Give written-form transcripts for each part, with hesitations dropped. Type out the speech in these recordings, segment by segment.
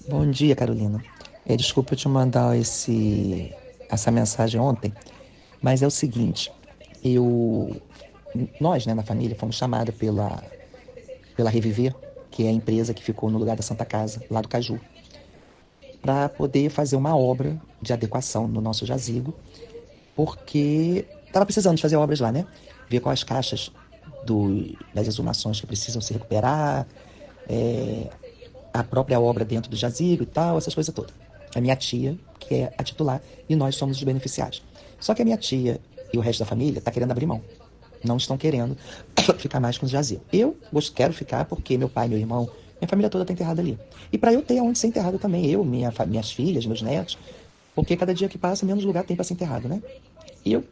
Bom dia, Carolina. Desculpa eu te mandar essa mensagem ontem, mas é o seguinte, eu, nós, né, na família, fomos chamados pela Reviver, que é a empresa que ficou no lugar da Santa Casa, lá do Caju, para poder fazer uma obra de adequação no nosso jazigo, porque estava precisando de fazer obras lá, né? Ver quais caixas das exumações que precisam se recuperar, é, a própria obra dentro do jazigo e tal, essas coisas todas. A minha tia, que é a titular, e nós somos os beneficiários. Só que a minha tia e o resto da família está querendo abrir mão. Não estão querendo ficar mais com o jazigo. Eu quero ficar porque meu pai, meu irmão, minha família toda está enterrada ali. E para eu ter aonde ser enterrado também, minhas filhas, meus netos, porque cada dia que passa, menos lugar tem para ser enterrado, né? E eu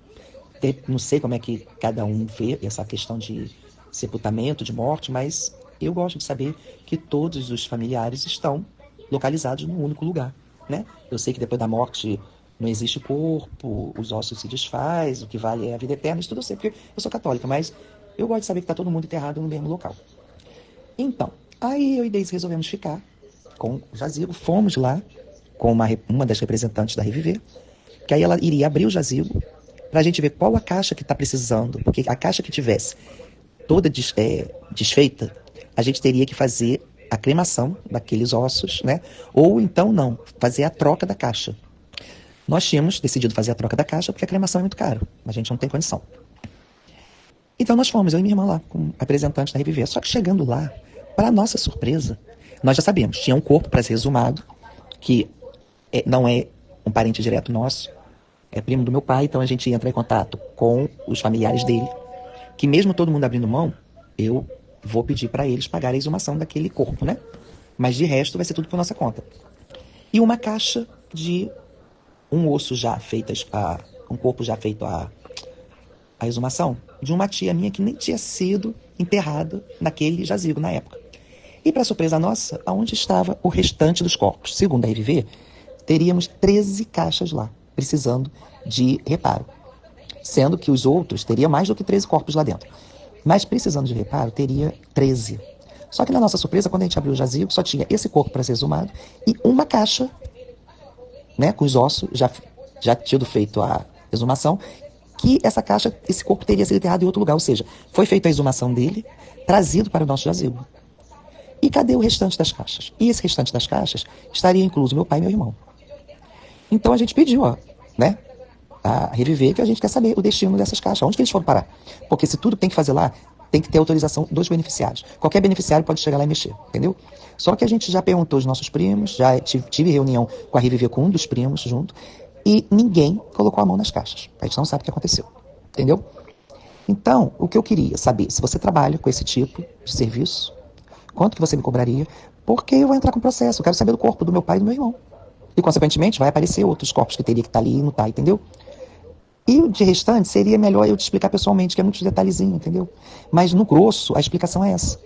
não sei como é que cada um vê essa questão de sepultamento, de morte, mas eu gosto de saber que todos os familiares estão localizados num único lugar, né? Eu sei que depois da morte não existe corpo, os ossos se desfaz, o que vale é a vida eterna, isso tudo eu sei, porque eu sou católica, mas eu gosto de saber que está todo mundo enterrado no mesmo local. Então, aí eu e Deise resolvemos ficar com o jazigo, fomos lá com uma das representantes da Reviver, que aí ela iria abrir o jazigo para a gente ver qual a caixa que está precisando, porque a caixa que tivesse toda desfeita, a gente teria que fazer a cremação daqueles ossos, né? Ou então não, fazer a troca da caixa. Nós tínhamos decidido fazer a troca da caixa porque a cremação é muito caro, a gente não tem condição. Então nós fomos, eu e minha irmã lá, com representantes da Reviver. Só que chegando lá, para nossa surpresa, nós já sabíamos, tinha um corpo para ser exumado, que não é um parente direto nosso, é primo do meu pai, então a gente ia entrar em contato com os familiares dele, que mesmo todo mundo abrindo mão, eu vou pedir para eles pagarem a exumação daquele corpo, né? Mas de resto vai ser tudo por nossa conta. E uma caixa de um osso já feito, um corpo já feito a exumação, de uma tia minha que nem tinha sido enterrada naquele jazigo na época. E para surpresa nossa, aonde estava o restante dos corpos? Segundo a RV, teríamos 13 caixas lá, precisando de reparo. Sendo que os outros teriam mais do que 13 corpos lá dentro. Mas precisando de reparo, teria 13. Só que na nossa surpresa, quando a gente abriu o jazigo, só tinha esse corpo para ser exumado e uma caixa, né, com os ossos, já tido feito a exumação, que essa caixa, esse corpo teria sido enterrado em outro lugar. Ou seja, foi feita a exumação dele, trazido para o nosso jazigo. E cadê o restante das caixas? E esse restante das caixas estaria incluso meu pai e meu irmão. Então a gente pediu, né, a Reviver, que a gente quer saber o destino dessas caixas, onde que eles foram parar. Porque se tudo tem que fazer lá, tem que ter autorização dos beneficiários. Qualquer beneficiário pode chegar lá e mexer, entendeu? Só que a gente já perguntou aos nossos primos, já tive reunião com a Reviver com um dos primos junto, e ninguém colocou a mão nas caixas. A gente não sabe o que aconteceu, entendeu? Então, o que eu queria saber, se você trabalha com esse tipo de serviço, quanto que você me cobraria, porque eu vou entrar com processo, eu quero saber do corpo do meu pai e do meu irmão. E, consequentemente, vai aparecer outros corpos que teria que estar ali e não tá, entendeu? E de restante, seria melhor eu te explicar pessoalmente, que é muitos detalhezinhos, entendeu? Mas no grosso, a explicação é essa.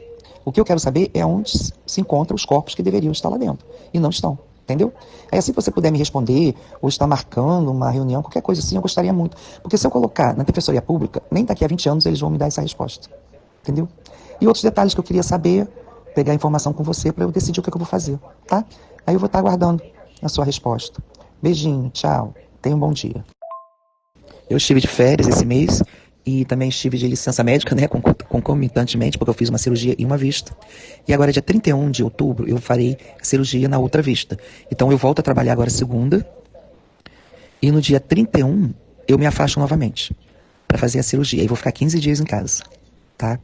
O que eu quero saber é onde se encontram os corpos que deveriam estar lá dentro. E não estão, entendeu? Aí assim que você puder me responder, ou estar marcando uma reunião, qualquer coisa assim, eu gostaria muito. Porque se eu colocar na defensoria pública, nem daqui a 20 anos eles vão me dar essa resposta. Entendeu? E outros detalhes que eu queria saber, pegar informação com você para eu decidir o que eu vou fazer, tá? Aí eu vou estar aguardando a sua resposta. Beijinho, tchau. Tenha um bom dia. Eu estive de férias esse mês e também estive de licença médica, né, concomitantemente, porque eu fiz uma cirurgia em uma vista. E agora, dia 31 de outubro, eu farei a cirurgia na outra vista. Então, eu volto a trabalhar agora segunda e no dia 31 eu me afasto novamente para fazer a cirurgia. Aí vou ficar 15 dias em casa, tá?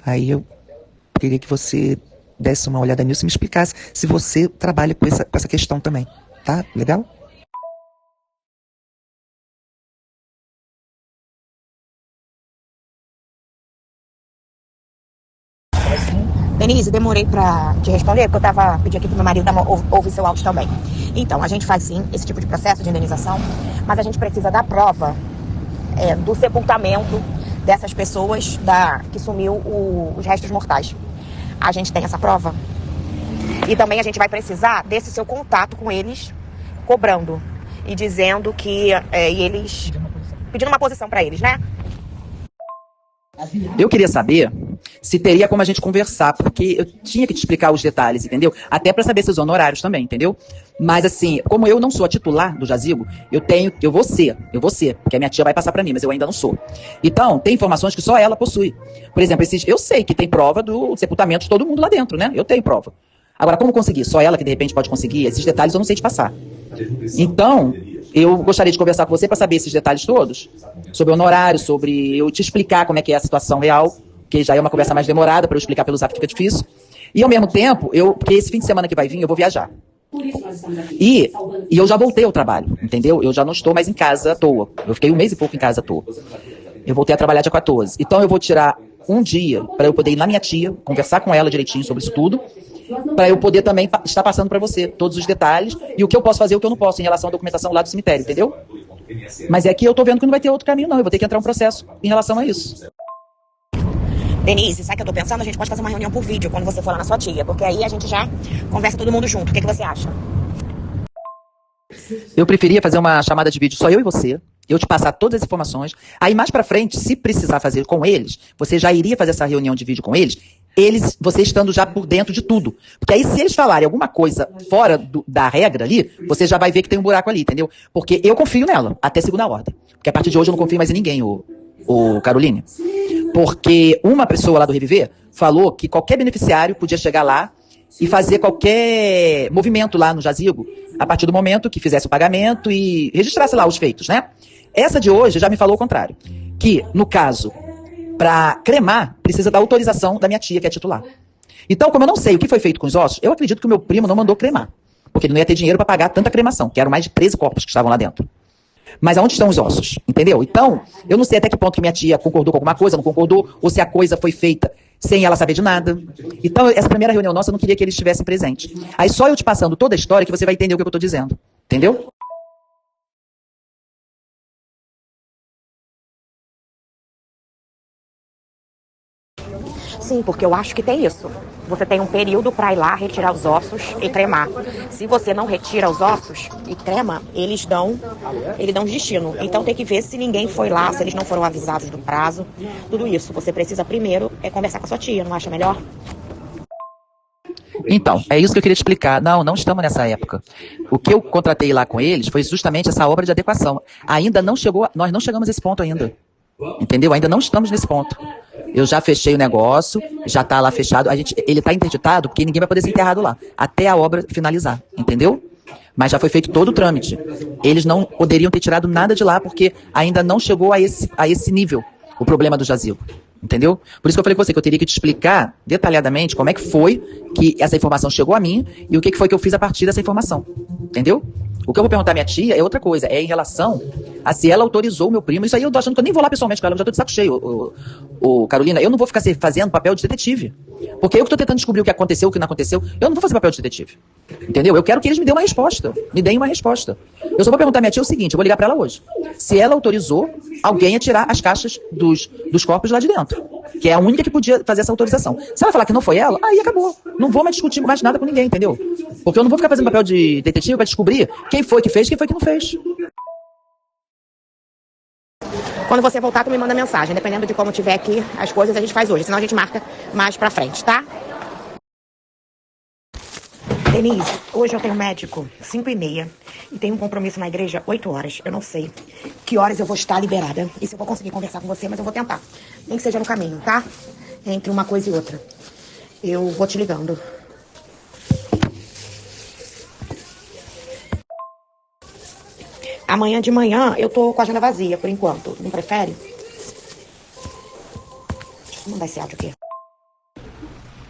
Aí eu queria que você desse uma olhada nisso e me explicasse se você trabalha com essa questão também, tá? Legal? Denise, demorei pra te responder, porque eu tava pedindo aqui pro meu marido ouvir seu áudio também. Então, a gente faz sim esse tipo de processo de indenização, mas a gente precisa da prova do sepultamento dessas pessoas que sumiu os restos mortais. A gente tem essa prova. E também a gente vai precisar desse seu contato com eles, cobrando e dizendo que e eles pedindo uma posição pra eles, né? Eu queria saber se teria como a gente conversar, porque eu tinha que te explicar os detalhes, entendeu? Até para saber seus honorários também, entendeu? Mas assim, como eu não sou a titular do jazigo, eu vou ser, porque a minha tia vai passar para mim, mas eu ainda não sou. Então, tem informações que só ela possui. Por exemplo, eu sei que tem prova do sepultamento de todo mundo lá dentro, né? Eu tenho prova. Agora, como conseguir? Só ela que de repente pode conseguir, esses detalhes eu não sei te passar. Então, eu gostaria de conversar com você para saber esses detalhes todos, sobre honorário, sobre eu te explicar como é que é a situação real, que já é uma conversa mais demorada, para eu explicar pelo zap fica difícil. E ao mesmo tempo, porque esse fim de semana que vai vir, eu vou viajar. E eu já voltei ao trabalho, entendeu? Eu já não estou mais em casa à toa. Eu fiquei 1 mês e pouco em casa à toa. Eu voltei a trabalhar dia 14. Então eu vou tirar um dia para eu poder ir na minha tia, conversar com ela direitinho sobre isso tudo, para eu poder também estar passando para você todos os detalhes e o que eu posso fazer e o que eu não posso em relação à documentação lá do cemitério, entendeu? Mas é que eu tô vendo que não vai ter outro caminho, não. Eu vou ter que entrar um processo em relação a isso. Denise, sabe o que eu tô pensando? A gente pode fazer uma reunião por vídeo quando você for lá na sua tia, porque aí a gente já conversa todo mundo junto. O que você acha? Eu preferia fazer uma chamada de vídeo só eu e você, eu te passar todas as informações. Aí mais pra frente, se precisar fazer com eles, você já iria fazer essa reunião de vídeo com eles, você estando já por dentro de tudo. Porque aí se eles falarem alguma coisa fora da regra ali, você já vai ver que tem um buraco ali, entendeu? Porque eu confio nela, até segunda ordem. Porque a partir de hoje eu não confio mais em ninguém, o Caroline. Porque uma pessoa lá do Reviver falou que qualquer beneficiário podia chegar lá e fazer qualquer movimento lá no jazigo, a partir do momento que fizesse o pagamento e registrasse lá os feitos, né? Essa de hoje já me falou o contrário. Que, no caso, para cremar, precisa da autorização da minha tia, que é titular. Então, como eu não sei o que foi feito com os ossos, eu acredito que o meu primo não mandou cremar. Porque ele não ia ter dinheiro para pagar tanta cremação, que eram mais de 13 corpos que estavam lá dentro. Mas aonde estão os ossos? Entendeu? Então, eu não sei até que ponto que minha tia concordou com alguma coisa, não concordou, ou se a coisa foi feita sem ela saber de nada. Então, essa primeira reunião nossa, eu não queria que eles estivessem presentes. Aí só eu te passando toda a história que você vai entender o que eu estou dizendo. Entendeu? Sim, porque eu acho que tem isso. Você tem um período para ir lá retirar os ossos e cremar. Se você não retira os ossos e crema, eles dão destino. Então tem que ver se ninguém foi lá, se eles não foram avisados do prazo. Tudo isso. Você precisa primeiro conversar com a sua tia, não acha melhor? Então, é isso que eu queria te explicar. Não estamos nessa época. O que eu contratei lá com eles foi justamente essa obra de adequação. Ainda não chegou, nós não chegamos a esse ponto ainda. Entendeu? Ainda não estamos nesse ponto. Eu já fechei o negócio, já está lá fechado. Ele está interditado porque ninguém vai poder ser enterrado lá, até a obra finalizar, entendeu? Mas já foi feito todo o trâmite. Eles não poderiam ter tirado nada de lá porque ainda não chegou a esse nível o problema do jazigo, entendeu? Por isso que eu falei com você que eu teria que te explicar detalhadamente como é que foi que essa informação chegou a mim e o que foi que eu fiz a partir dessa informação, entendeu? O que eu vou perguntar à minha tia é outra coisa, é em relação a se ela autorizou o meu primo. Isso aí eu tô achando que eu nem vou lá pessoalmente com ela, eu já tô de saco cheio, Carolina. Eu não vou ficar fazendo papel de detetive. Porque eu que tô tentando descobrir o que aconteceu, o que não aconteceu, eu não vou fazer papel de detetive. Entendeu? Eu quero que eles me dêem uma resposta. Me deem uma resposta. Eu só vou perguntar à minha tia o seguinte, eu vou ligar pra ela hoje. Se ela autorizou alguém a tirar as caixas dos corpos lá de dentro. Que é a única que podia fazer essa autorização. Se ela falar que não foi ela, aí acabou. Não vou mais discutir mais nada com ninguém, entendeu? Porque eu não vou ficar fazendo papel de detetive pra descobrir quem foi que fez, quem foi que não fez. Quando você voltar, tu me manda mensagem. Dependendo de como tiver aqui as coisas, a gente faz hoje. Senão a gente marca mais pra frente, tá? Denise, hoje eu tenho médico 5h30 e tenho um compromisso na igreja 8 horas. Eu não sei que horas eu vou estar liberada e se eu vou conseguir conversar com você, mas eu vou tentar. Nem que seja no caminho, tá? Entre uma coisa e outra. Eu vou te ligando. Amanhã de manhã eu tô com a agenda vazia, por enquanto. Não prefere? Deixa eu mandar esse áudio aqui.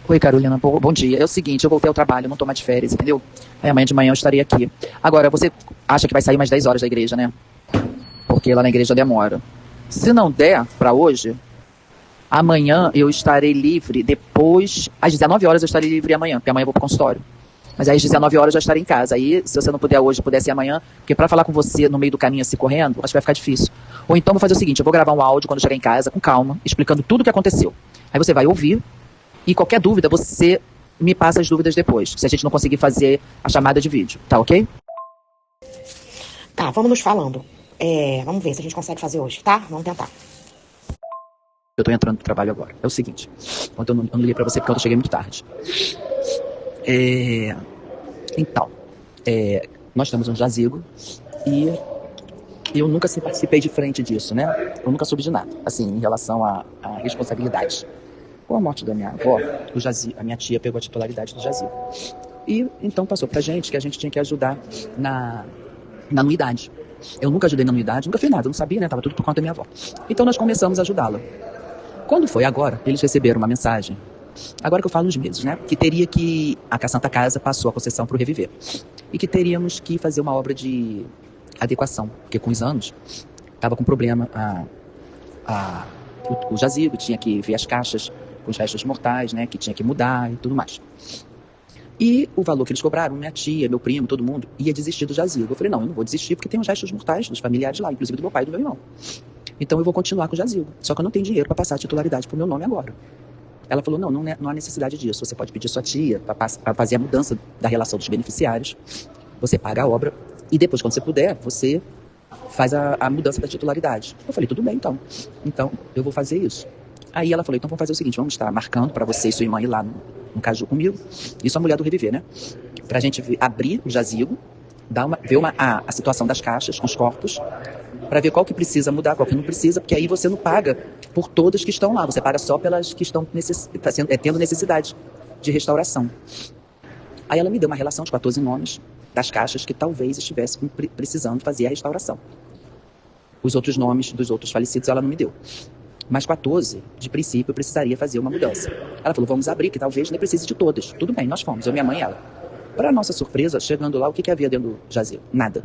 Oi, Carolina, bom dia. É o seguinte, eu voltei ao trabalho, não tô mais de férias, entendeu? Aí amanhã de manhã eu estarei aqui. Agora, você acha que vai sair mais 10 horas da igreja, né? Porque lá na igreja demora. Se não der pra hoje, amanhã eu estarei livre depois... Às 19 horas eu estarei livre amanhã, porque amanhã eu vou pro consultório. Mas aí às 19 horas eu já estarei em casa. Aí, se você não puder hoje, pudesse ir amanhã, porque pra falar com você no meio do caminho assim, correndo, acho que vai ficar difícil. Ou então vou fazer o seguinte, eu vou gravar um áudio quando eu chegar em casa, com calma, explicando tudo o que aconteceu. Aí você vai ouvir, e qualquer dúvida, você me passa as dúvidas depois, se a gente não conseguir fazer a chamada de vídeo, tá ok? Tá, vamos nos falando. Vamos ver se a gente consegue fazer hoje, tá? Vamos tentar. Eu tô entrando pro trabalho agora. É o seguinte, ontem eu não liguei pra você porque eu cheguei muito tarde. É, Então, nós temos um jazigo e eu nunca participei de frente disso, né? Eu nunca soube de nada, assim, em relação à responsabilidade. Com a morte da minha avó, a minha tia pegou a titularidade do jazigo. E então passou pra gente que a gente tinha que ajudar na anuidade. Eu nunca ajudei na anuidade, nunca fiz nada, eu não sabia, né? Tava tudo por conta da minha avó. Então nós começamos a ajudá-la. Quando foi agora, eles receberam uma mensagem, agora que eu falo uns meses, né? Que a Santa Casa passou a concessão para o Reviver. E que teríamos que fazer uma obra de adequação, porque com os anos estava com problema o jazigo, tinha que ver as caixas com os restos mortais, né? Que tinha que mudar e tudo mais. E o valor que eles cobraram, minha tia, meu primo, todo mundo, ia desistir do jazigo. Eu falei, não, eu não vou desistir porque tem os restos mortais dos familiares lá, inclusive do meu pai e do meu irmão. Então eu vou continuar com o jazigo. Só que eu não tenho dinheiro para passar a titularidade pro meu nome agora. Ela falou, não há necessidade disso. Você pode pedir sua tia para fazer a mudança da relação dos beneficiários. Você paga a obra e depois, quando você puder, você faz a mudança da titularidade. Eu falei, tudo bem, então. Então, eu vou fazer isso. Aí ela falou, então vamos fazer o seguinte, vamos estar marcando para você e sua irmã ir lá no Caju comigo. Isso a mulher do Reviver, né? Pra gente abrir o jazigo, ver a situação das caixas, os corpos, para ver qual que precisa mudar, qual que não precisa, porque aí você não paga por todas que estão lá, você paga só pelas que estão tendo necessidade de restauração. Aí ela me deu uma relação de 14 nomes das caixas que talvez estivessem precisando fazer a restauração. Os outros nomes dos outros falecidos ela não me deu. Mas 14, de princípio, eu precisaria fazer uma mudança. Ela falou, vamos abrir, que talvez nem precise de todas. Tudo bem, nós fomos, eu, minha mãe e ela. Para nossa surpresa, chegando lá, o que havia dentro do jazigo? Nada.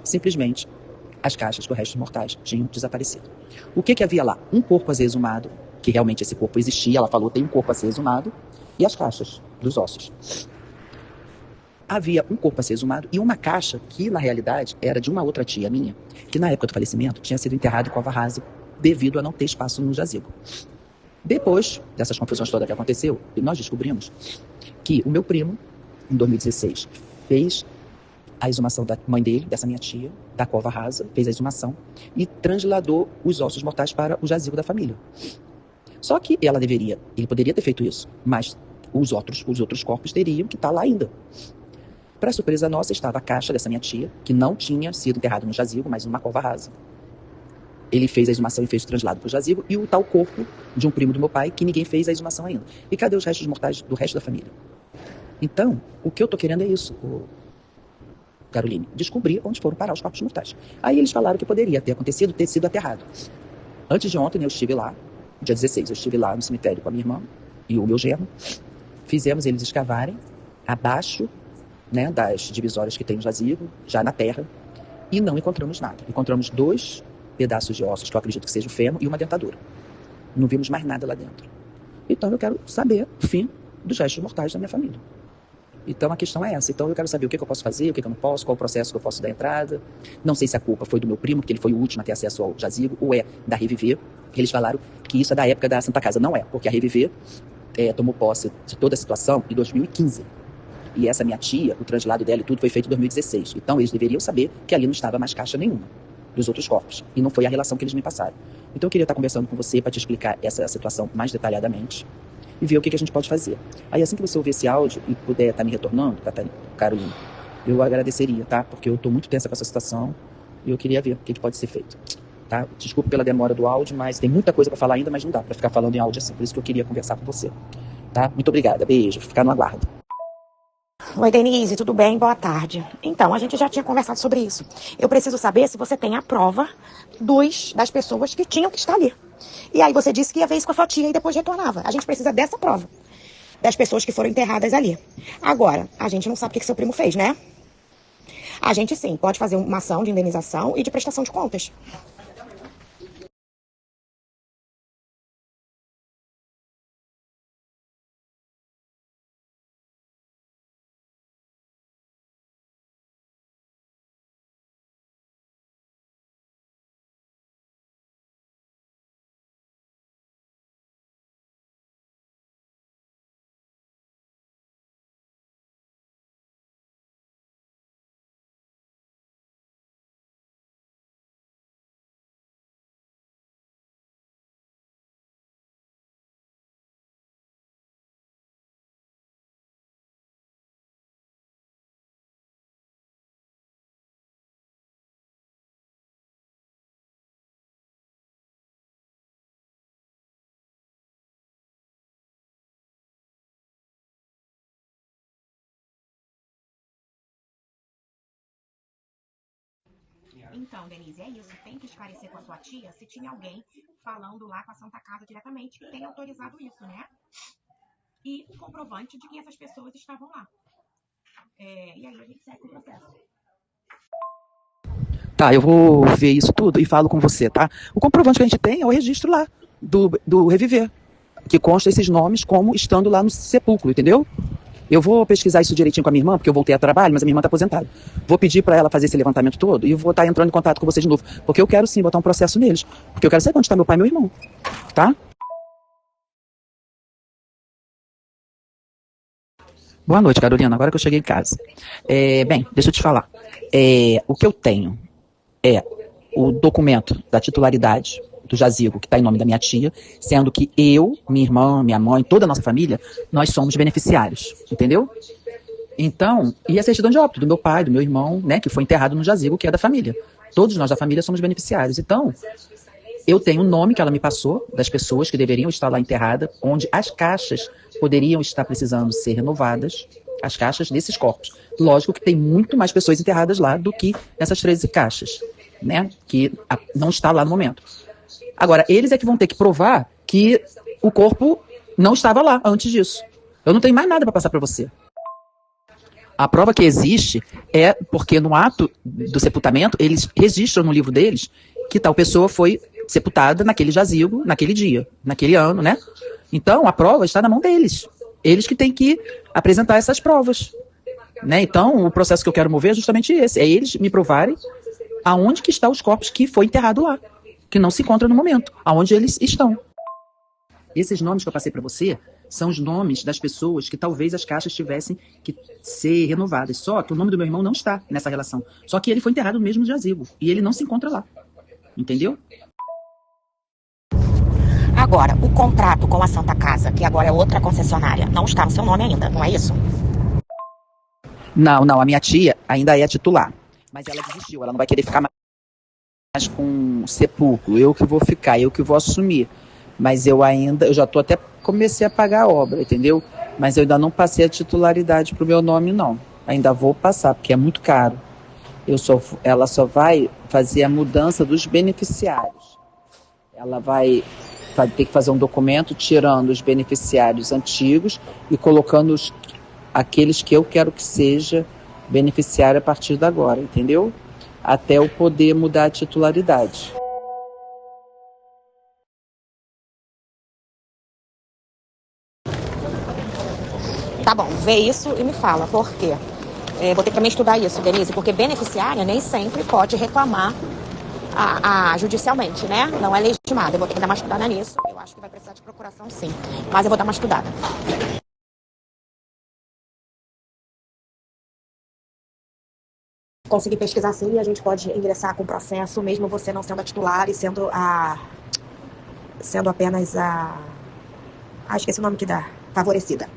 Simplesmente as caixas com restos mortais tinham desaparecido. O que havia lá? Um corpo a ser exumado, que realmente esse corpo existia, ela falou, tem um corpo a ser exumado, e as caixas dos ossos. Havia um corpo a ser exumado e uma caixa que, na realidade, era de uma outra tia minha, que na época do falecimento tinha sido enterrada em cova rasa devido a não ter espaço no jazigo. Depois dessas confusões todas que aconteceu, nós descobrimos que o meu primo, em 2016, fez a exumação da mãe dele, dessa minha tia, da cova rasa, fez a exumação e transladou os ossos mortais para o jazigo da família. Só que ele poderia ter feito isso, mas os outros corpos teriam que estar lá ainda. Para surpresa nossa, estava a caixa dessa minha tia, que não tinha sido enterrada no jazigo, mas numa cova rasa. Ele fez a exumação e fez o translado para o jazigo, e o tal corpo de um primo do meu pai, que ninguém fez a exumação ainda. E cadê os restos mortais do resto da família? Então, o que eu tô querendo é isso, Caroline, descobrir onde foram parar os corpos mortais. Aí eles falaram que poderia ter acontecido, ter sido aterrado. Antes de ontem, eu estive lá, dia 16, eu estive lá no cemitério com a minha irmã e o meu genro. Fizemos eles escavarem abaixo, né, das divisórias que tem no jazigo, já na terra, e não encontramos nada. Encontramos 2 pedaços de ossos, que eu acredito que seja o fêmur, e uma dentadura. Não vimos mais nada lá dentro. Então eu quero saber o fim dos restos mortais da minha família. Então a questão é essa. Então eu quero saber o que eu posso fazer, o que eu não posso, qual o processo que eu posso dar entrada. Não sei se a culpa foi do meu primo, porque ele foi o último a ter acesso ao jazigo, ou é da Reviver. Eles falaram que isso é da época da Santa Casa. Não é, porque a Reviver tomou posse de toda a situação em 2015. E essa minha tia, o translado dela e tudo foi feito em 2016. Então eles deveriam saber que ali não estava mais caixa nenhuma dos outros corpos. E não foi a relação que eles me passaram. Então eu queria estar conversando com você para te explicar essa situação mais detalhadamente e ver o que a gente pode fazer. Aí assim que você ouvir esse áudio e puder estar me retornando, Carolina, eu agradeceria, tá? Porque eu estou muito tensa com essa situação e eu queria ver o que pode ser feito. Tá? Desculpe pela demora do áudio, mas tem muita coisa para falar ainda, mas não dá para ficar falando em áudio assim. Por isso que eu queria conversar com você. Tá? Muito obrigada. Beijo. Ficar no aguardo. Oi, Denise, tudo bem? Boa tarde. Então, a gente já tinha conversado sobre isso. Eu preciso saber se você tem a prova das pessoas que tinham que estar ali. E aí você disse que ia ver isso com a sua tia e depois retornava. A gente precisa dessa prova, das pessoas que foram enterradas ali. Agora, a gente não sabe o que seu primo fez, né? A gente sim, pode fazer uma ação de indenização e de prestação de contas. Então, Denise, é isso. Tem que esclarecer com a sua tia se tinha alguém falando lá com a Santa Casa diretamente que tenha autorizado isso, né? E o comprovante de que essas pessoas estavam lá. E aí a gente segue o processo. Tá, eu vou ver isso tudo e falo com você, tá? O comprovante que a gente tem é o registro lá do Reviver, que consta esses nomes como estando lá no sepulcro, entendeu? Eu vou pesquisar isso direitinho com a minha irmã, porque eu voltei a trabalho, mas a minha irmã está aposentada. Vou pedir para ela fazer esse levantamento todo e vou estar entrando em contato com você de novo, porque eu quero sim botar um processo neles, porque eu quero saber onde está meu pai e meu irmão, tá? Boa noite, Carolina, agora que eu cheguei em casa. Bem, deixa eu te falar. O que eu tenho é o documento da titularidade do jazigo, que está em nome da minha tia, sendo que eu, minha irmã, minha mãe, toda a nossa família, nós somos beneficiários, entendeu? Então, e a certidão de óbito do meu pai, do meu irmão, né, que foi enterrado no jazigo, que é da família. Todos nós da família somos beneficiários. Então, eu tenho o nome que ela me passou, das pessoas que deveriam estar lá enterradas, onde as caixas poderiam estar precisando ser renovadas, as caixas desses corpos. Lógico que tem muito mais pessoas enterradas lá do que essas 13 caixas, né, que não está lá no momento. Agora, eles é que vão ter que provar que o corpo não estava lá antes disso. Eu não tenho mais nada para passar para você. A prova que existe é porque no ato do sepultamento, eles registram no livro deles que tal pessoa foi sepultada naquele jazigo, naquele dia, naquele ano, né? Então, a prova está na mão deles. Eles que têm que apresentar essas provas, né? Então, o processo que eu quero mover é justamente esse. É eles me provarem aonde que estão os corpos que foi enterrado lá, que não se encontram no momento, aonde eles estão. Esses nomes que eu passei para você são os nomes das pessoas que talvez as caixas tivessem que ser renovadas. Só que o nome do meu irmão não está nessa relação. Só que ele foi enterrado no mesmo jazigo. E ele não se encontra lá. Entendeu? Agora, o contrato com a Santa Casa, que agora é outra concessionária, não está no seu nome ainda, não é isso? Não, não. A minha tia ainda é titular. Mas ela desistiu. Ela não vai querer ficar mais com sepulcro. Eu que vou ficar, eu que vou assumir. Mas eu já estou até comecei a pagar a obra, entendeu? Mas eu ainda não passei a titularidade pro meu nome, não. Ainda vou passar, porque é muito caro. Ela só vai fazer a mudança dos beneficiários. Ela vai ter que fazer um documento tirando os beneficiários antigos e colocando aqueles que eu quero que seja beneficiário a partir de agora, entendeu? Até eu poder mudar a titularidade. Tá bom, vê isso e me fala, por quê? Vou ter que também estudar isso, Denise, porque beneficiária nem sempre pode reclamar judicialmente, né? Não é legitimada. Eu vou ter que dar uma estudada nisso. Eu acho que vai precisar de procuração, sim. Mas eu vou dar uma estudada. Conseguir pesquisar sim, a gente pode ingressar com o processo, mesmo você não sendo a titular e sendo apenas a... esqueci o nome que dá. Favorecida.